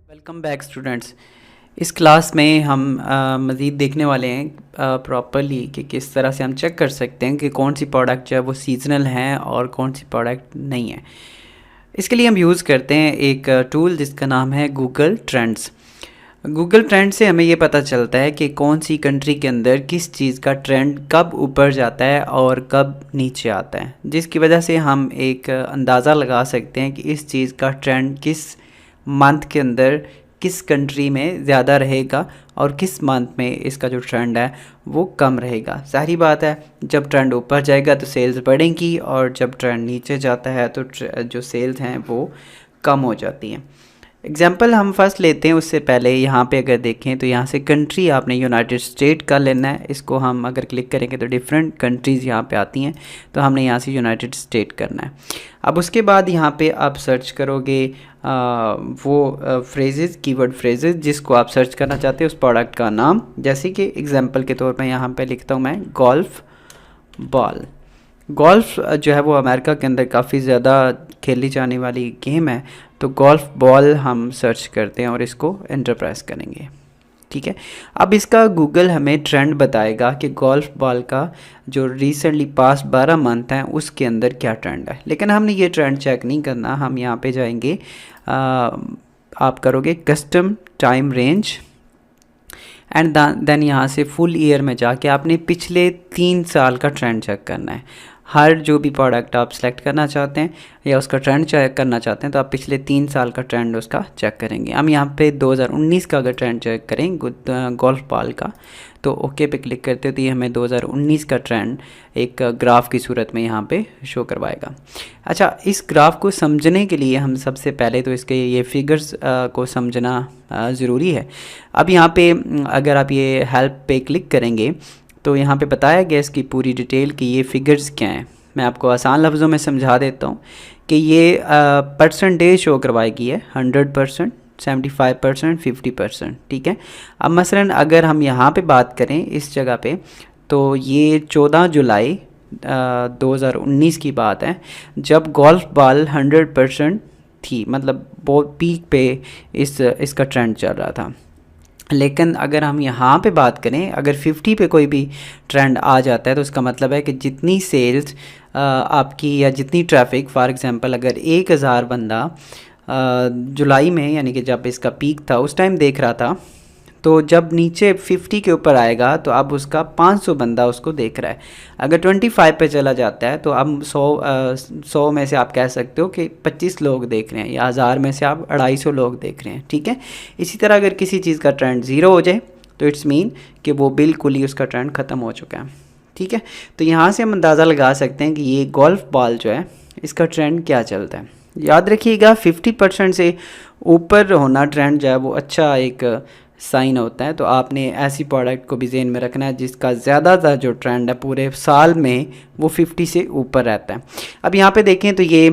Welcome back students. इस class में हम मज़ीद देखने वाले हैं प्रॉपरली कि किस तरह से हम चेक कर सकते हैं कि कौन सी प्रोडक्ट जो है वो सीजनल हैं और कौन सी प्रोडक्ट नहीं है। इसके लिए हम यूज़ करते हैं एक टूल जिसका नाम है गूगल ट्रेंड्स। गूगल ट्रेंड से हमें ये पता चलता है कि कौन सी कंट्री के अंदर किस चीज़ का ट्रेंड कब ऊपर जाता है और कब नीचे आता है, जिसकी वजह से हम एक अंदाज़ा लगा सकते हैं कि इस चीज़ का ट्रेंड किस मंथ के अंदर किस कंट्री में ज़्यादा रहेगा और किस मंथ में इसका जो ट्रेंड है वो कम रहेगा। सारी बात है, जब ट्रेंड ऊपर जाएगा तो सेल्स बढ़ेंगी और जब ट्रेंड नीचे जाता है तो जो सेल्स हैं वो कम हो जाती हैं। एग्जाम्पल हम फर्स्ट लेते हैं, उससे पहले यहाँ पे अगर देखें तो यहाँ से कंट्री आपने यूनाइटेड स्टेट का लेना है। इसको हम अगर क्लिक करेंगे तो डिफरेंट कंट्रीज़ यहाँ पे आती हैं, तो हमने यहाँ से यूनाइटेड स्टेट करना है। अब उसके बाद यहाँ पे आप सर्च करोगे वो फ्रेजेस, कीवर्ड फ्रेजेस जिसको आप सर्च करना चाहते हैं, उस प्रोडक्ट का नाम। जैसे कि एग्जाम्पल के तौर पर यहाँ पर लिखता हूँ मैं गोल्फ बॉल। गोल्फ जो है वो अमेरिका के अंदर काफ़ी ज़्यादा खेली जाने वाली गेम है, तो गोल्फ बॉल हम सर्च करते हैं और इसको एंटर प्रेस करेंगे। ठीक है, अब इसका गूगल हमें ट्रेंड बताएगा कि गोल्फ बॉल का जो रिसेंटली पास्ट 12 मंथ हैं उसके अंदर क्या ट्रेंड है। लेकिन हमने ये ट्रेंड चेक नहीं करना, हम यहाँ पे जाएंगे, आप करोगे custom time range and then यहाँ से फुल ईयर में जाके आपने पिछले 3 साल का ट्रेंड चेक करना है। हर जो भी प्रोडक्ट आप सेलेक्ट करना चाहते हैं या उसका ट्रेंड चेक करना चाहते हैं तो आप पिछले 3 साल का ट्रेंड उसका चेक करेंगे। हम यहाँ पे 2019 का अगर ट्रेंड चेक करें गोल्फ बॉल का, तो ओके पे क्लिक करते हो तो ये हमें 2019 का ट्रेंड एक ग्राफ की सूरत में यहाँ पे शो करवाएगा। अच्छा, इस ग्राफ को समझने के लिए हम सबसे पहले तो इसके ये फिगर्स को समझना ज़रूरी है। अब यहाँ पे अगर आप ये हेल्प पे क्लिक करेंगे तो यहाँ पे बताया गया इसकी पूरी डिटेल कि ये फिगर्स क्या हैं। मैं आपको आसान लफ्ज़ों में समझा देता हूँ कि ये परसेंटेज शो करवाएगी है 100%, 75%, 50%। ठीक है, अब मसलन अगर हम यहाँ पे बात करें इस जगह पे, तो ये 14 जुलाई 2019 की बात है जब गोल्फ बॉल 100% थी, मतलब बहुत पीक पे इसका ट्रेंड चल रहा था। लेकिन अगर हम यहाँ पे बात करें, अगर 50 पे कोई भी ट्रेंड आ जाता है तो उसका मतलब है कि जितनी सेल्स आपकी या जितनी ट्रैफिक, फॉर एग्जांपल अगर 1000 बंदा जुलाई में यानी कि जब इसका पीक था उस टाइम देख रहा था, तो जब नीचे 50 के ऊपर आएगा तो अब उसका 500 बंदा उसको देख रहा है। अगर 25 पे चला जाता है तो अब 100 में से आप कह सकते हो कि 25 लोग देख रहे हैं, या 1000 में से आप 250 लोग देख रहे हैं। ठीक है, इसी तरह अगर किसी चीज़ का ट्रेंड 0 हो जाए तो इट्स मीन कि वो बिल्कुल ही उसका ट्रेंड ख़त्म हो चुका है। ठीक है, तो यहाँ से हम अंदाज़ा लगा सकते हैं कि ये गोल्फ बॉल जो है इसका ट्रेंड क्या चलता है। याद रखिएगा 50% से ऊपर होना ट्रेंड जो है वो अच्छा एक साइन होता है, तो आपने ऐसी प्रोडक्ट को भी ज़हन में रखना है जिसका ज़्यादातर जो ट्रेंड है पूरे साल में वो 50 से ऊपर रहता है। अब यहाँ पे देखें तो ये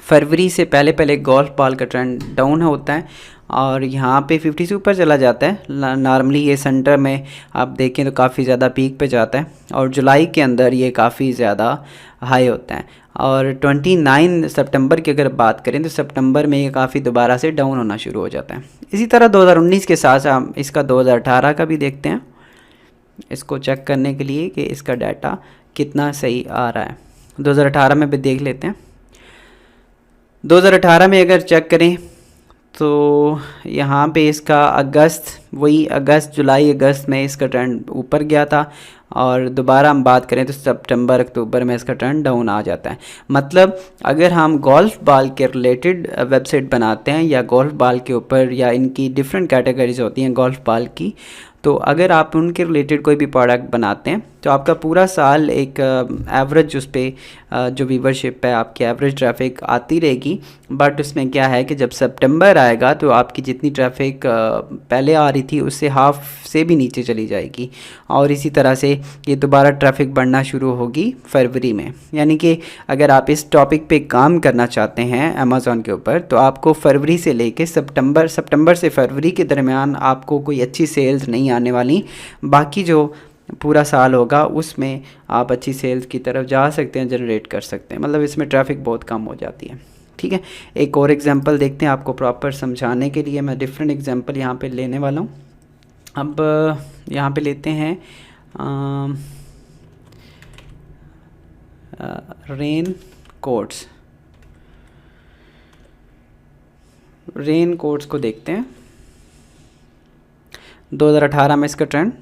फरवरी से पहले पहले गोल्फ बॉल का ट्रेंड डाउन होता है और यहाँ पे 50 से ऊपर चला जाता है। नॉर्मली ये सेंटर में आप देखें तो काफ़ी ज़्यादा पीक पे जाता है और जुलाई के अंदर ये काफ़ी ज़्यादा हाई होता है। और 29 सितंबर की अगर बात करें तो सितंबर में ये काफ़ी दोबारा से डाउन होना शुरू हो जाता है। इसी तरह 2019 के साथ हम इसका 2018 का भी देखते हैं, इसको चेक करने के लिए कि इसका डाटा कितना सही आ रहा है। 2018 में भी देख लेते हैं। 2018 में अगर चेक करें तो यहाँ पे इसका अगस्त जुलाई अगस्त में इसका ट्रेंड ऊपर गया था और दोबारा हम बात करें तो सितंबर अक्टूबर में इसका ट्रेंड डाउन आ जाता है। मतलब अगर हम गोल्फ बॉल के रिलेटेड वेबसाइट बनाते हैं या गोल्फ बॉल के ऊपर, या इनकी डिफरेंट कैटेगरीज होती हैं गोल्फ बॉल की, तो अगर आप उनके रिलेटेड कोई भी प्रोडक्ट बनाते हैं तो आपका पूरा साल एक एवरेज उस पर जो व्यूवरशिप है आपकी एवरेज ट्रैफिक आती रहेगी। बट उसमें क्या है कि जब सितंबर आएगा तो आपकी जितनी ट्रैफिक पहले आ रही थी उससे हाफ से भी नीचे चली जाएगी और इसी तरह से ये दोबारा ट्रैफिक बढ़ना शुरू होगी फरवरी में। यानी कि अगर आप इस टॉपिक पे काम करना चाहते हैं अमेज़ॉन के ऊपर तो आपको फरवरी से लेके सितंबर से फरवरी के दरमियान आपको कोई अच्छी सेल्स नहीं आने वाली। बाकी जो पूरा साल होगा उसमें आप अच्छी सेल्स की तरफ जा सकते हैं, जनरेट कर सकते हैं। मतलब इसमें ट्रैफिक बहुत कम हो जाती है। ठीक है। एक और एग्जांपल देखते हैं आपको प्रॉपर समझाने के लिए। मैं डिफरेंट एग्जांपल यहाँ पे लेने वाला हूँ। अब यहाँ पे लेते हैं रेन कोट्स। रेन कोट्स को देखते हैं 2018 में इसका ट्रेंड।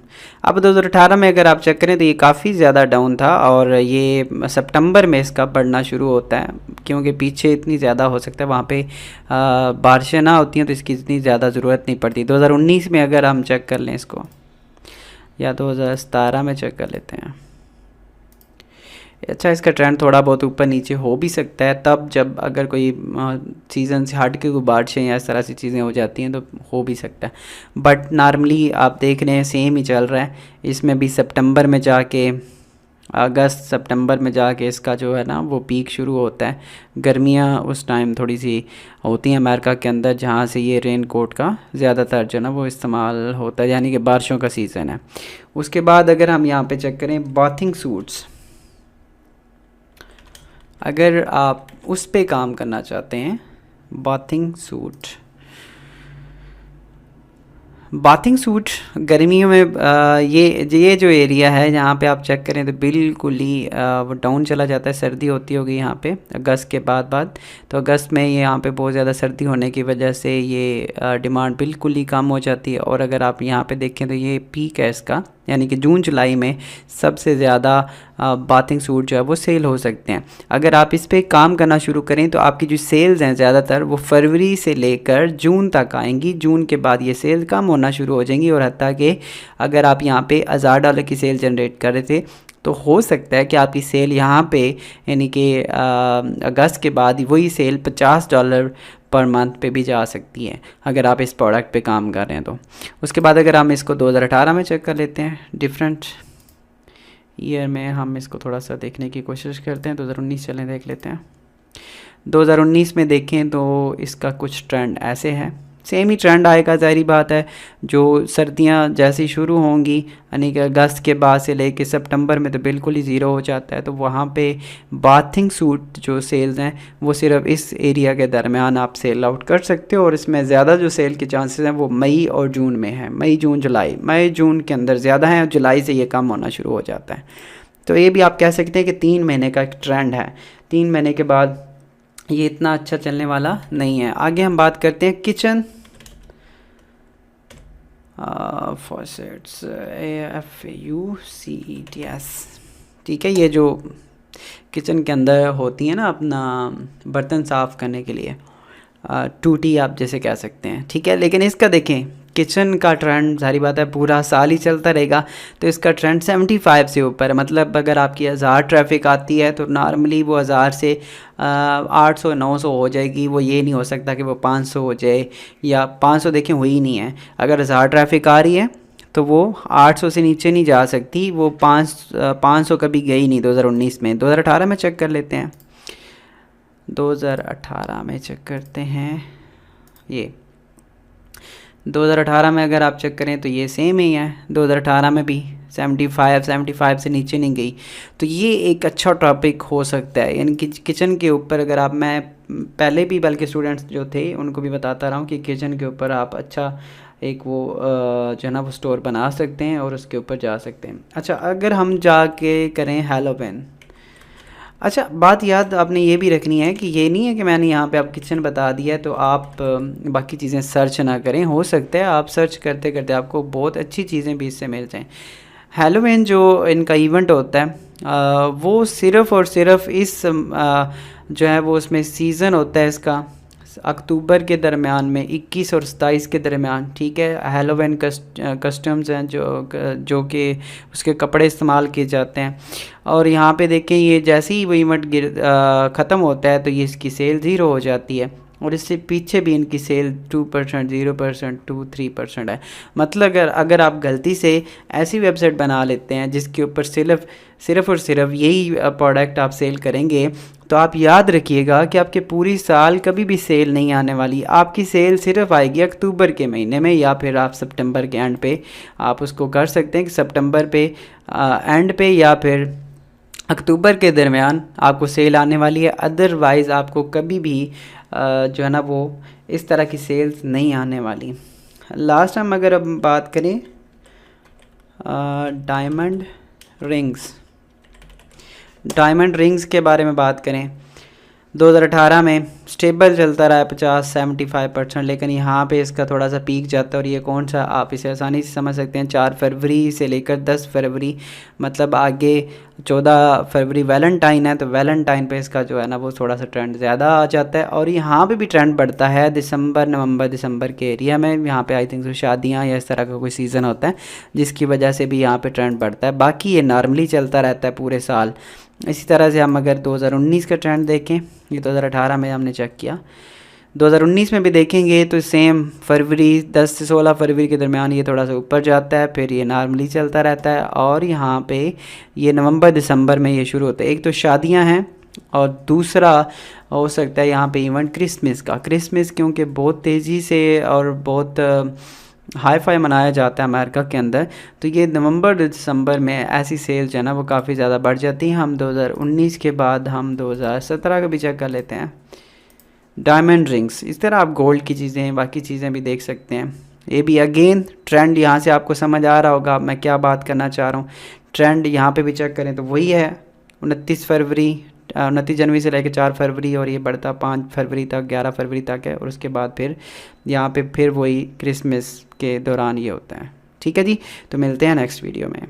अब 2018 में अगर आप चेक करें तो ये काफ़ी ज़्यादा डाउन था और ये सितंबर में इसका बढ़ना शुरू होता है, क्योंकि पीछे इतनी ज़्यादा हो सकता है वहाँ पे बारिशें ना होती हैं तो इसकी इतनी ज़्यादा ज़रूरत नहीं पड़ती। 2019 में अगर हम चेक कर लें इसको, या 2017 में चेक कर लेते हैं, अच्छा इसका ट्रेंड थोड़ा बहुत ऊपर नीचे हो भी सकता है तब जब अगर कोई सीज़न से हट के कोई बारिशें या इस तरह से चीज़ें हो जाती हैं तो हो भी सकता है। बट नॉर्मली आप देख रहे हैं सेम ही चल रहा है। इसमें भी सितंबर में जाके, अगस्त सितंबर में जाके इसका जो है ना वो पीक शुरू होता है। गर्मियाँ उस टाइम थोड़ी सी होती हैं अमेरिका के अंदर, जहाँ से ये रेन कोट का ज़्यादातर जो ना वो इस्तेमाल होता है, यानी कि बारिशों का सीज़न है। उसके बाद अगर हम यहाँ पे चेक करें बाथिंग सूट्स, अगर आप उस पे काम करना चाहते हैं, बाथिंग सूट, बाथिंग सूट गर्मियों में ये जो एरिया है यहाँ पे आप चेक करें तो बिल्कुल ही वो डाउन चला जाता है। सर्दी होती होगी यहाँ पे अगस्त के बाद तो अगस्त में ये यहाँ पे बहुत ज़्यादा सर्दी होने की वजह से ये डिमांड बिल्कुल ही कम हो जाती है। और अगर आप यहाँ पे देखें तो ये पीक है इसका, यानी कि जून जुलाई में सबसे ज़्यादा बाथिंग सूट जो है वो सेल हो सकते हैं। अगर आप इस पे काम करना शुरू करें तो आपकी जो सेल्स हैं ज़्यादातर वो फरवरी से लेकर जून तक आएंगी। जून के बाद ये सेल कम होना शुरू हो जाएंगी और हत्ता कि अगर आप यहाँ पे $1000 की सेल जनरेट कर रहे थे तो हो सकता है कि आपकी सेल यहाँ पे यानी कि अगस्त के बाद वही सेल $50 पर मंथ पे भी जा सकती है अगर आप इस प्रोडक्ट पे काम कर रहे हैं तो। उसके बाद अगर हम इसको 2018 में चेक कर लेते हैं, डिफरेंट ईयर में हम इसको थोड़ा सा देखने की कोशिश करते हैं। 2019 चलें देख लेते हैं। 2019 में देखें तो इसका कुछ ट्रेंड ऐसे है, सेम ही ट्रेंड आएगा, ज़ाहिर बात है। जो सर्दियां जैसे ही शुरू होंगी यानी कि अगस्त के बाद से लेके सितंबर में तो बिल्कुल ही ज़ीरो हो जाता है। तो वहाँ पे बाथिंग सूट जो सेल्स हैं वो सिर्फ इस एरिया के दरमियान आप सेल आउट कर सकते हो और इसमें ज़्यादा जो सेल के चांसेस हैं वो मई और जून में है। मई जून जुलाई, मई जून के अंदर ज़्यादा है और जुलाई से ये कम होना शुरू हो जाता है। तो ये भी आप कह सकते हैं कि 3 महीने का एक ट्रेंड है। 3 महीने के बाद ये इतना अच्छा चलने वाला नहीं है। आगे हम बात करते हैं किचन फॉसेट्स, FAUCETS, ठीक है। ये जो किचन के अंदर होती है ना अपना बर्तन साफ़ करने के लिए, टूटी आप जैसे कह सकते हैं, ठीक है। लेकिन इसका देखें किचन का ट्रेंड सारी बात है पूरा साल ही चलता रहेगा। तो इसका ट्रेंड 75 से ऊपर है, मतलब अगर आपकी 1000 ट्रैफिक आती है तो नॉर्मली वो 1000 से 800-900 हो जाएगी। वो ये नहीं हो सकता कि वो 500 हो जाए, या 500 देखें हुई नहीं है। अगर 1000 ट्रैफिक आ रही है तो वो 800 से नीचे नहीं जा सकती। वो 500 कभी गई नहीं 2019 में। 2018 में चेक कर लेते हैं। 2018 में चेक करते हैं, ये 2018 में अगर आप चेक करें तो ये सेम ही है। 2018 में भी 75 से नीचे नहीं गई। तो ये एक अच्छा टॉपिक हो सकता है, यानी कि किचन के ऊपर अगर आप, मैं पहले भी बल्कि स्टूडेंट्स जो थे उनको भी बताता रहा हूँ कि किचन के ऊपर आप अच्छा एक वो जो है ना वो स्टोर बना सकते हैं और उसके ऊपर जा सकते हैं। अच्छा अगर हम जाके करें हैलोवीन, अच्छा बात याद आपने ये भी रखनी है कि ये नहीं है कि मैंने यहाँ पे आप किचन बता दिया है तो आप बाकी चीज़ें सर्च ना करें। हो सकता है आप सर्च करते करते आपको बहुत अच्छी चीज़ें भी इससे मिल जाएँ। हैलोवीन जो इनका इवेंट होता है वो सिर्फ़ और सिर्फ इस जो है वो उसमें सीज़न होता है इसका अक्टूबर के दरमियान में, 21 और 27 के दरमियान, ठीक है। हैलोवीन कस्टम्स हैं जो कि उसके कपड़े इस्तेमाल किए जाते हैं। और यहाँ पे देखें ये जैसे ही वो इवेंट ख़त्म होता है तो ये इसकी सेल 0 हो जाती है और इससे पीछे भी इनकी सेल 2%, 0%, 2-3% है। मतलब अगर आप गलती से ऐसी वेबसाइट बना लेते हैं जिसके ऊपर सिर्फ़ और सिर्फ यही प्रोडक्ट आप सेल करेंगे तो आप याद रखिएगा कि आपके पूरी साल कभी भी सेल नहीं आने वाली। आपकी सेल सिर्फ आएगी अक्टूबर के महीने में, या फिर आप सितंबर के एंड पे आप उसको कर सकते हैं कि सितंबर पे एंड पे या फिर अक्टूबर के दरमियान आपको सेल आने वाली है, अदरवाइज़ आपको कभी भी जो है ना वो इस तरह की सेल्स नहीं आने वाली। लास्ट टाइम अगर अब बात करें डायमंड रिंग्स के बारे में बात करें, 2018 में स्टेबल चलता रहा है 50-75%, लेकिन यहाँ पे इसका थोड़ा सा पीक जाता है। और ये कौन सा, आप इसे आसानी से समझ सकते हैं, 4 फरवरी से लेकर 10 फरवरी, मतलब आगे 14 फरवरी वैलेंटाइन है, तो वैलेंटाइन पे इसका जो है ना वो थोड़ा सा ट्रेंड ज़्यादा आ जाता है। और यहाँ पे भी ट्रेंड बढ़ता है नवंबर दिसंबर के एरिया में। यहाँ पे आई थिंक तो शादियाँ या इस तरह का कोई सीज़न होता है जिसकी वजह से भी यहाँ पे ट्रेंड बढ़ता है। बाकी ये नॉर्मली चलता रहता है पूरे साल। इसी तरह से हम अगर 2019 का ट्रेंड देखें, ये 2018 में हमने चेक किया, 2019 में भी देखेंगे तो सेम फरवरी 10 से 16 फरवरी के दरमियान ये थोड़ा सा ऊपर जाता है, फिर ये नॉर्मली चलता रहता है। और यहाँ पे ये नवंबर दिसंबर में ये शुरू होता है। एक तो शादियाँ हैं और दूसरा हो सकता है यहाँ पे इवेंट क्रिसमस क्योंकि बहुत तेज़ी से और बहुत हाई फाई मनाया जाता है अमेरिका के अंदर, तो ये नवंबर दिसंबर में ऐसी सेल्स जो है ना वो काफ़ी ज़्यादा बढ़ जाती हैं। हम 2019 के बाद हम 2017 का भी चेक कर लेते हैं। डायमंड रिंग्स, इस तरह आप गोल्ड की चीज़ें बाकी चीज़ें भी देख सकते हैं। ये भी अगेन ट्रेंड, यहाँ से आपको समझ आ रहा होगा मैं क्या बात करना चाह रहा हूँ। ट्रेंड यहाँ पे भी चेक करें तो वही है, 29 जनवरी से लेकर 4 फरवरी, और ये बढ़ता 5 फरवरी तक 11 फरवरी तक है। और उसके बाद फिर यहाँ पे फिर वही क्रिसमस के दौरान ये होता है। ठीक है जी, तो मिलते हैं नेक्स्ट वीडियो में।